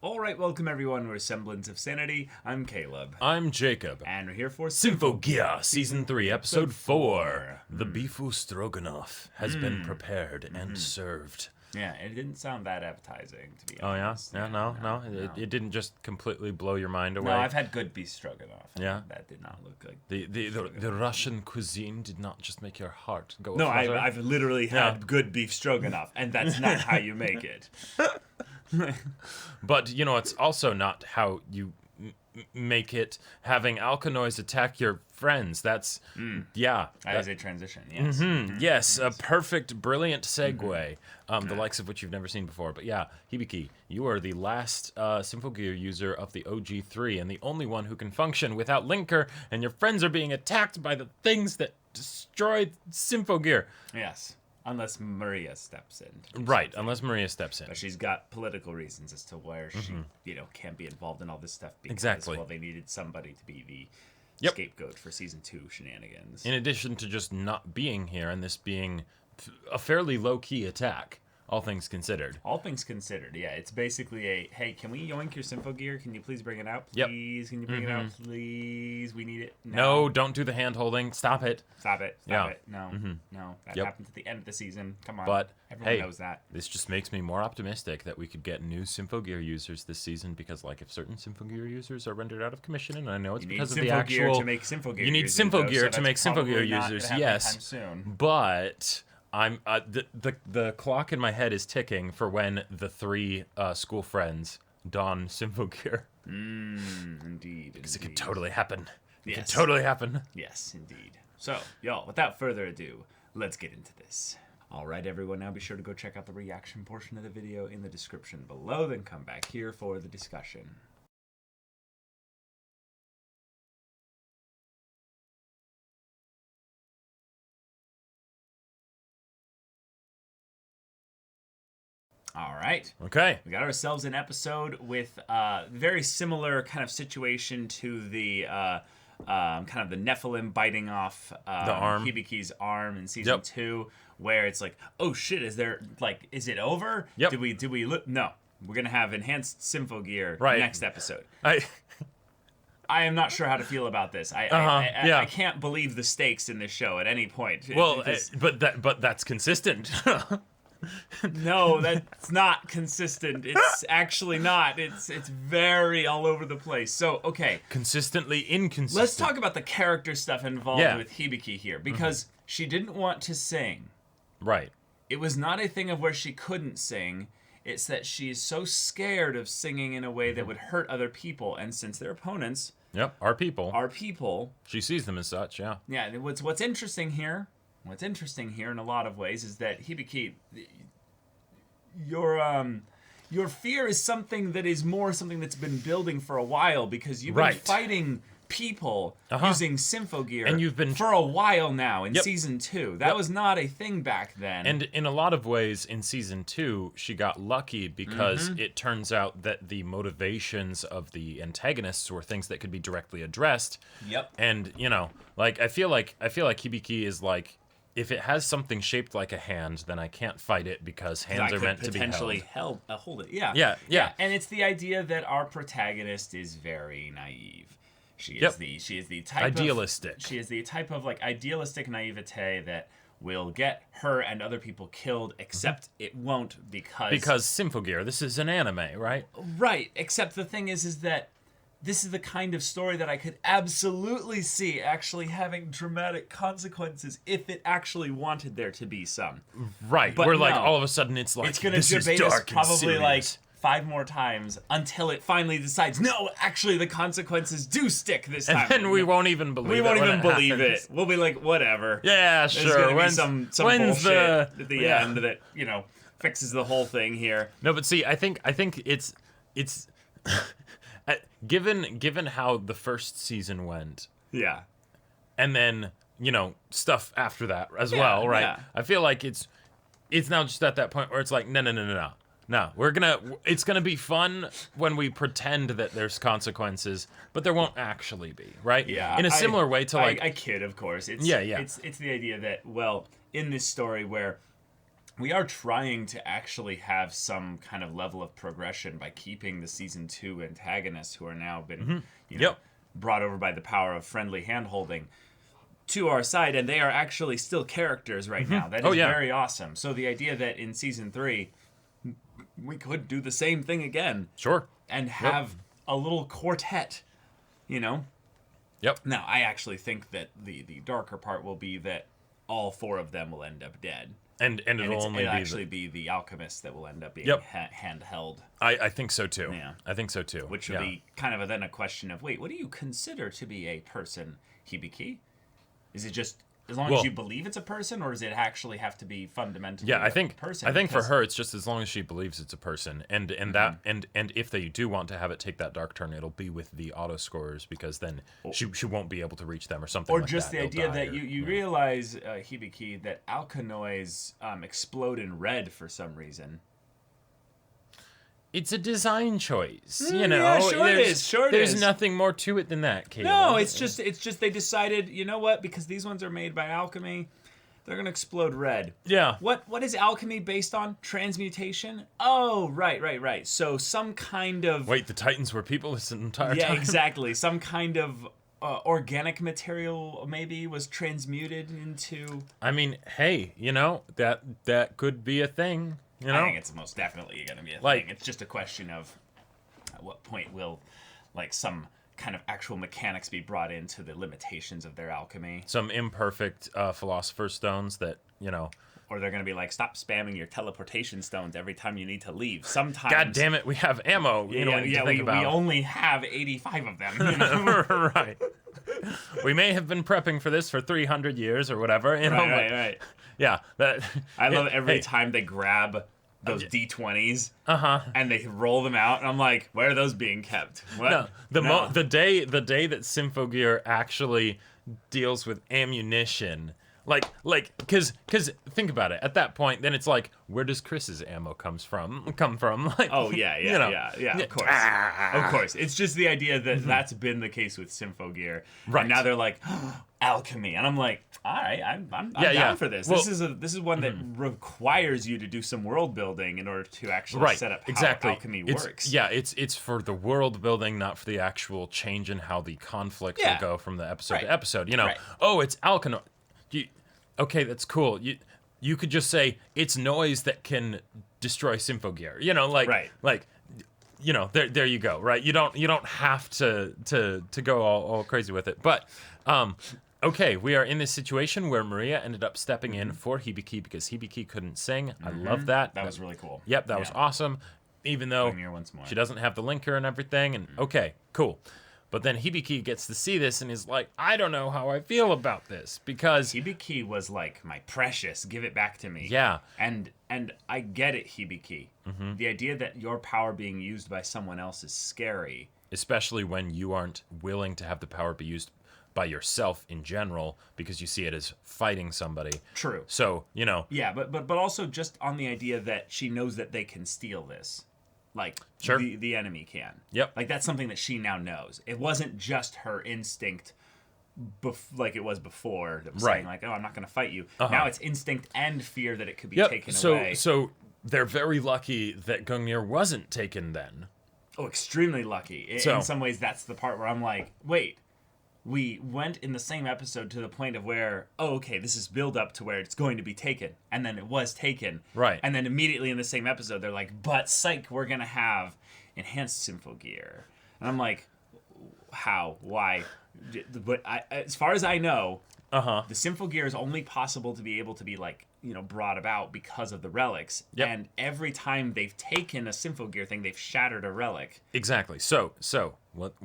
All right, welcome everyone. We're Semblance of Sanity. I'm Caleb. I'm Jacob. And we're here for Symphogear, Season 3, Episode 4. The Mm. beefo stroganoff has been prepared and served. Yeah, it didn't sound that appetizing, to be Oh, yeah? honest. Yeah, no. It didn't just completely blow your mind away. No, I've had good beef stroganoff. Yeah? That did not look like... The Russian cuisine did not just make your heart go No, aflutter. I've literally had good beef stroganoff, and that's not how you make it. But, it's also not how you make it having alkanoids attack your friends. That's, yeah. That is a transition, yes. Yes, a perfect, brilliant segue, the likes of which you've never seen before. But yeah, Hibiki, you are the last Symphogear user of the OG3 and the only one who can function without Linker, and your friends are being attacked by the things that destroyed Symphogear. Yes, unless Maria steps in. Right, unless Maria steps in. But she's got political reasons as to where she, can't be involved in all this stuff because, Exactly. well, they needed somebody to be the Yep. scapegoat for Season 2 shenanigans. In addition to just not being here and this being a fairly low-key attack, all things considered. All things considered, yeah, it's basically a, hey, can we yoink your Symphogear? Can you please bring it out? Yep. Please, can you bring it out? Please, we need it. No, don't do the hand-holding. Stop it. Stop it. Yeah. Stop it. No. No. That Yep. happens at the end of the season. Come on. But, everyone hey, knows that. this just makes me more optimistic that we could get new Symphogear users this season because, like, if certain Symphogear users are rendered out of commission, and I know it's You need because of the Symphogear actual... to make Symphogear You need users, though, Symphogear so to make that's probably Symphogear not users, gonna happen yes. anytime soon. But I'm the clock in my head is ticking for when the three school friends don Symphogear. Indeed. Because it could totally happen. It could Yes. totally happen. Yes, indeed. So, y'all, without further ado, let's get into this. All right, everyone, now be sure to go check out the reaction portion of the video in the description below, then come back here for the discussion. All right. Okay. We got ourselves an episode with very similar kind of situation to the kind of the Nephilim biting off The arm. Hibiki's arm in season Yep. 2, where it's like, oh shit, is it over? Yep. Did we no. We're gonna have enhanced Symphogear Right. next episode. I I am not sure how to feel about this. yeah. I can't believe the stakes in this show at any point. well, This- but that's consistent. No, that's not consistent. It's actually not. It's very all over the place. So, okay, Consistently inconsistent. let's talk about the character stuff involved Yeah. with Hibiki here, because she didn't want to sing. Right. It was not a thing of where she couldn't sing. It's that she's so scared of singing in a way that would hurt other people, and since their opponents Yep. Our people. are people, She sees them as such. Yeah. yeah. What's interesting here? What's interesting here in a lot of ways is that Hibiki, your fear is something that is more something that's been building for a while because you've been Right. fighting people using Symphogear And you've been- for a while now in Yep. season 2. That was not a thing back then. And in a lot of ways, in season 2, she got lucky because it turns out that the motivations of the antagonists were things that could be directly addressed. Yep. And I feel like Hibiki is like, if it has something shaped like a hand, then I can't fight it because hands I are could meant to be potentially held. hold it. Yeah. Yeah. And it's the idea that our protagonist is very naive. She is Yep. she is the type Idealistic. She is the type of like idealistic naivete that will get her and other people killed, except it won't Because Symphogear, this is an anime, right? right. Except the thing is that this is the kind of story that I could absolutely see actually having dramatic consequences if it actually wanted there to be some. Right. But Where like no. all of a sudden it's like It's gonna this is debate us dark and probably like serious. 5 more times until it finally decides, no, actually the consequences do stick this time. And then we won't even believe it. We won't when even it believe happens. it. We'll be like, whatever. Yeah, There's sure. gonna be When's some when's bullshit the at the yeah. end that, fixes the whole thing here. No, but see, I think it's given how the first season went, Yeah. and then stuff after that as well, right? yeah. I feel like it's now just at that point where it's like no, it's gonna be fun when we pretend that there's consequences, but there won't actually be, right? Yeah. In a similar way to like I kid, of course. It's Yeah. It's the idea that, well, in this story where we are trying to actually have some kind of level of progression by keeping the season 2 antagonists who are now been Yep. brought over by the power of friendly handholding to our side, and they are actually still characters right now. That is very awesome. So the idea that in season 3 we could do the same thing again Sure. and have a little quartet, Yep. Now, I actually think that the darker part will be that all 4 of them will end up dead. And it'll only it'll be actually be the alchemist that will end up being Yep. handheld. I think so too. Yeah. I think so too. Which will be kind of then a question of, wait, what do you consider to be a person, Hibiki? Is it just as long as you believe it's a person, or does it actually have to be fundamentally I a think person? I think for her it's just as long as she believes it's a person, and that and if they do want to have it take that dark turn, it'll be with the auto scorers, because then she won't be able to reach them or something. Or like just that. the They'll idea die that or- you realize, Hibiki, that alkanoids explode in red for some reason. It's a design choice, yeah, sure it is, sure it There's is. nothing more to it than that, Caleb. No, it's just they decided, you know what? Because these ones are made by alchemy, they're gonna explode red. Yeah. What is alchemy based on? Transmutation? Oh, right. So some kind of Wait, the Titans were people this entire yeah, time? exactly. Some kind of organic material maybe was transmuted into. I mean, hey, that could be a thing. I think it's most definitely going to be a Like- thing. It's just a question of at what point will some kind of actual mechanics be brought into the limitations of their alchemy. Some imperfect philosopher's stones that, Or they're going to be like, stop spamming your teleportation stones every time you need to leave. Sometimes. God damn it, we have ammo. Yeah, You know what you need to think we about. only have 85 of them. Right. We may have been prepping for this for 300 years or whatever. Right. Yeah. I love every hey, time they grab those D20s and they roll them out, and I'm like, where are those being kept? What? No, the day that Symphogear actually deals with ammunition, because think about it. At that point, then it's like, where does Chris's ammo come from? Like, Oh yeah, of course, of course. It's just the idea that that's been the case with Symphogear, Right. And now they're like, alchemy, and I'm like, all right, I'm Yeah, down for this. Well, this is one that requires you to do some world building in order to actually right, set up how exactly. alchemy It's- works. Yeah, it's for the world building, not for the actual change in how the conflict Yeah. will go from the episode Right. to episode. Right. Oh, it's alkanoid. Okay, that's cool. You could just say it's noise that can destroy Symphogear. Right. There you go. Right. You don't have to go all crazy with it. But okay, we are in this situation where Maria ended up stepping in for Hibiki because Hibiki couldn't sing. I love that. That was really cool. Yep, that was awesome. Even though Gungnir once more. she doesn't have the linker and everything, and okay, cool. But then Hibiki gets to see this and is like, I don't know how I feel about this, because Hibiki was like, my precious, give it back to me. Yeah. And I get it, Hibiki. The idea that your power being used by someone else is scary. especially when you aren't willing to have the power be used by yourself in general, because you see it as fighting somebody. True. So, Yeah, but also just on the idea that she knows that they can steal this. Like, Sure. the enemy can. Yep. Like, that's something that she now knows. It wasn't just her instinct like it was before that was Right. saying, like, oh, I'm not going to fight you. Now it's instinct and fear that it could be yep. taken So away. so they're very lucky that Gungnir wasn't taken then. Oh, extremely lucky. In some ways, that's the part where I'm like, wait, we went in the same episode to the point of where, oh, okay, this is build up to where it's going to be taken. And then it was taken. Right. And then immediately in the same episode, they're like, but psych, we're going to have enhanced Symphogear. And I'm like, how? Why? But as far as I know, the Symphogear is only possible to be able to be brought about because of the relics. Yep. And every time they've taken a Symphogear thing, they've shattered a relic. Exactly. So what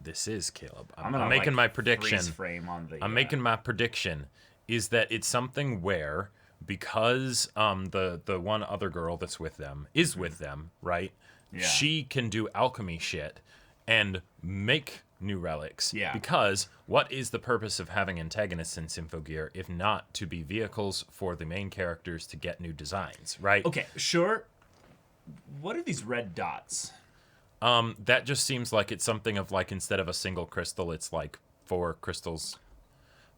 this is, Caleb. I'm gonna, making my prediction. Freeze frame on the, I'm making my prediction is that it's something where, because the one other girl that's with them is with them, right? Yeah. She can do alchemy shit and make new relics. Yeah. Because what is the purpose of having antagonists in Symphogear if not to be vehicles for the main characters to get new designs, right? Okay, sure. What are these red dots? That just seems like it's something of like, instead of a single crystal, it's like 4 crystals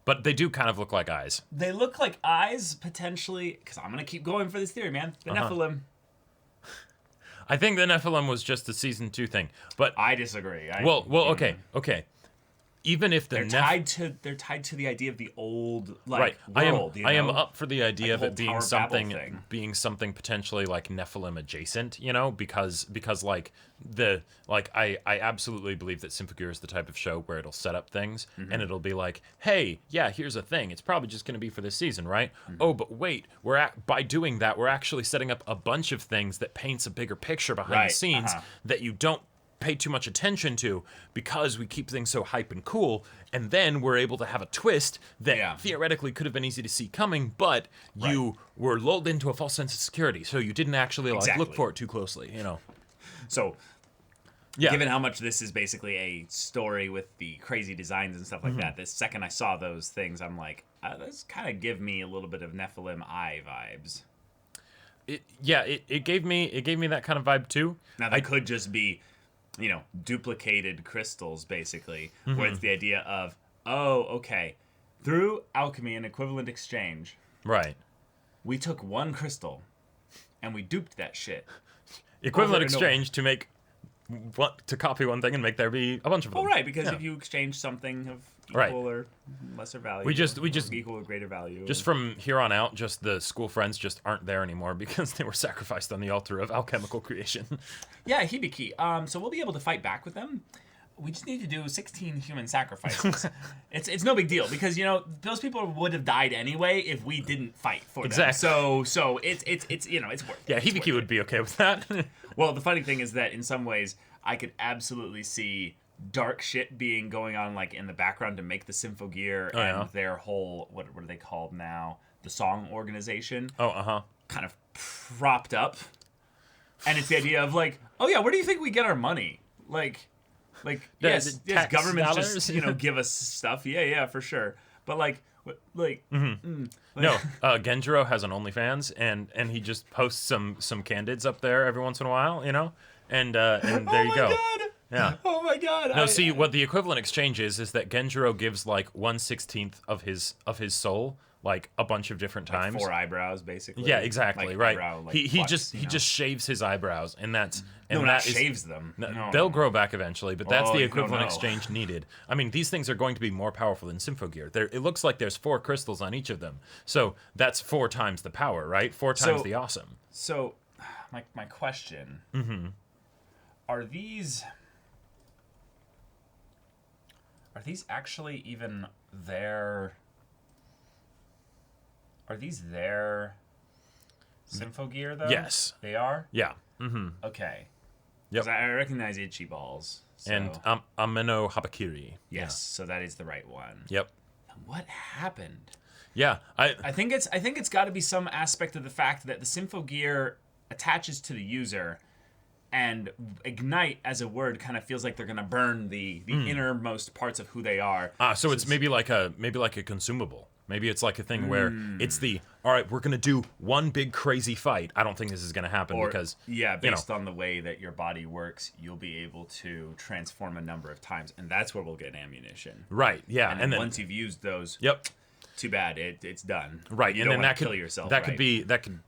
But they do kind of look like eyes. They look like eyes, potentially, because I'm going to keep going for this theory, man. The Nephilim. I think the Nephilim was just a season 2 thing. But I disagree. Okay. Even if the they're tied to the idea of the old right, world. I am up for the idea of the it being whole Tower of Babel something thing. potentially like Nephilim adjacent, because like I absolutely believe that Symphogear is the type of show where it'll set up things and it'll be like, hey, yeah, here's a thing. It's probably just going to be for this season, right? Oh, but wait, by doing that, we're actually setting up a bunch of things that paints a bigger picture behind the scenes that you don't pay too much attention to because we keep things so hype and cool, and then we're able to have a twist that theoretically could have been easy to see coming, but you were lulled into a false sense of security, so you didn't actually look for it too closely, So, given how much this is basically a story with the crazy designs and stuff like that, the second I saw those things, I'm like, this kind of give me a little bit of Nephilim eye vibes. It gave me that kind of vibe too. Now that could just be duplicated crystals, basically, where it's the idea of, through alchemy and equivalent exchange, right? We took one crystal, and we duped that shit. Equivalent exchange to make to copy one thing and make there be a bunch of them. Oh, right, because if you exchange something of equal or lesser value, we just equal or greater value. Just from here on out, just the school friends just aren't there anymore because they were sacrificed on the altar of alchemical creation. Yeah, Hibiki. So we'll be able to fight back with them. We just need to do 16 human sacrifices. It's no big deal because those people would have died anyway if we didn't fight for them. So it's worth it. Yeah, Hibiki would be okay with that. Well, the funny thing is that in some ways I could absolutely see dark shit being going on like in the background to make the Symphogear and their whole what are they called now? The song organization. Kind of propped up. And it's the idea of like, oh yeah, where do you think we get our money? Like yes, governments dollars? just give us stuff. Yeah, for sure. But no, Genjiro has an OnlyFans and he just posts some candids up there every once in a while, and there you go. God. Yeah. Oh my god. No, see what the equivalent exchange is that Genjiro gives like 1/16 of his soul like a bunch of different times. Like 4 eyebrows, basically. Yeah, exactly. Right. Eyebrow, he just shaves his eyebrows, and that's shaves them. No. They'll grow back eventually, but that's the equivalent exchange needed. I mean, these things are going to be more powerful than Symphogear. It looks like there's 4 crystals on each of them, so that's 4 times the power, right? 4 times the awesome. So, my question: Are these actually even their? Are these their Symphogear, though? Yes. They are? Yeah. Okay. Yep. Because I recognize Itchy Balls. So. And Ameno Habakiri. Yes, so that is the right one. Yep. What happened? Yeah, I think it's got to be some aspect of the fact that the Symphogear attaches to the user, and ignite as a word kind of feels like they're gonna burn the innermost parts of who they are. So it's maybe like a consumable. Maybe it's like a thing where it's all right, we're going to do one big crazy fight. I don't think this is going to happen because... Yeah, based on the way that your body works, you'll be able to transform a number of times, and that's where we'll get ammunition. Right, yeah. And then once you've used those, too bad, it's done. Right, you and don't then kill yourself. That could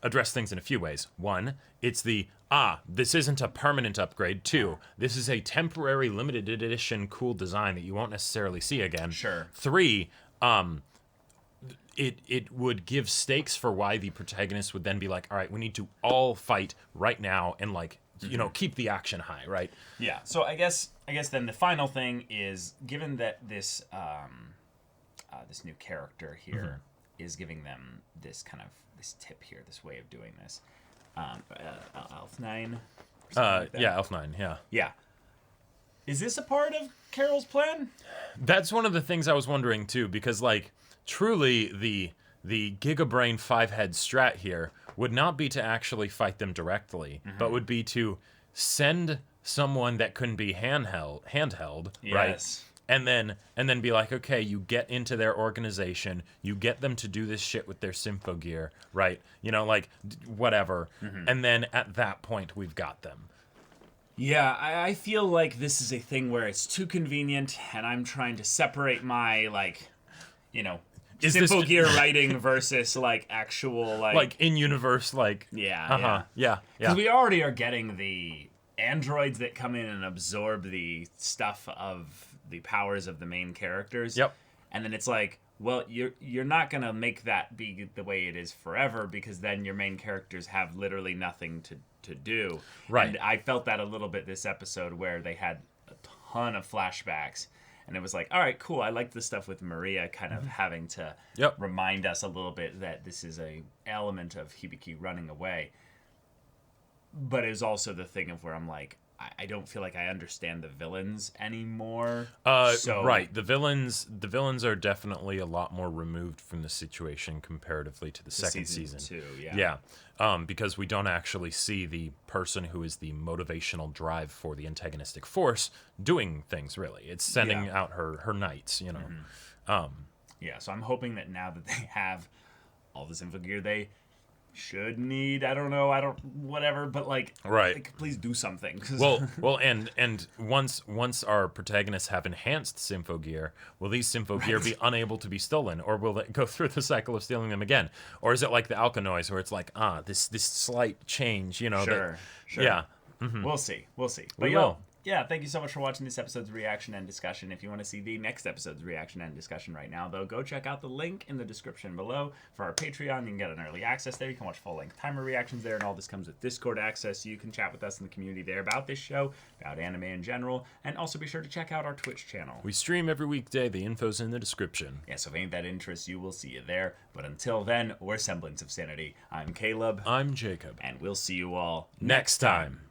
address things in a few ways. 1, it's this isn't a permanent upgrade. 2, this is a temporary limited edition cool design that you won't necessarily see again. Sure. 3, it would give stakes for why the protagonist would then be like, all right, we need to all fight right now and keep the action high, right? Yeah. So I guess then the final thing is, given that this this new character here is giving them this tip here, this way of doing this, Elf9. Elf9. Yeah. Yeah. Is this a part of Carol's plan? That's one of the things I was wondering too, because truly the Gigabrain 5-head strat here would not be to actually fight them directly, but would be to send someone that couldn't be handheld, right? And then be like, okay, you get into their organization, you get them to do this shit with their Symphogear, right? Whatever. And then at that point, we've got them. Yeah, I feel like this is a thing where it's too convenient, and I'm trying to separate my you know, Is this- Symphogear writing versus like actual Like in universe, like yeah. yeah. Because we already are getting the androids that come in and absorb the stuff of the powers of the main characters. Yep. And then it's like, well, you're not gonna make that be the way it is forever, because then your main characters have literally nothing to do. Right. And I felt that a little bit this episode where they had a ton of flashbacks. And it was like, all right, cool. I like the stuff with Maria kind of having to Yep. remind us a little bit that this is a element of Hibiki running away. But it was also the thing of where I'm like, I don't feel like I understand the villains anymore. Right. The villains are definitely a lot more removed from the situation comparatively to the second season. Two, Yeah. Because we don't actually see the person who is the motivational drive for the antagonistic force doing things, really. It's sending out her knights, you know. Yeah, so I'm hoping that now that they have all this info gear they should need, whatever, but like, Right. like, please do something. Well, and once our protagonists have enhanced Symphogear, will these Symphogear be unable to be stolen, or will they go through the cycle of stealing them again? Or is it like the Alkanoids, where it's like, this slight change, you know? Sure. Yeah. We'll see. But We will. Yeah, thank you so much for watching this episode's reaction and discussion. If you want to see the next episode's reaction and discussion right now, though, go check out the link in the description below for our Patreon. You can get an early access there. You can watch full-length timer reactions there, and all this comes with Discord access. You can chat with us in the community there about this show, about anime in general, and also be sure to check out our Twitch channel. We stream every weekday. The info's in the description. Yeah, so if any of that interests you, we'll see you there. But until then, we're Semblance of Sanity. I'm Caleb. I'm Jacob. And we'll see you all Next time.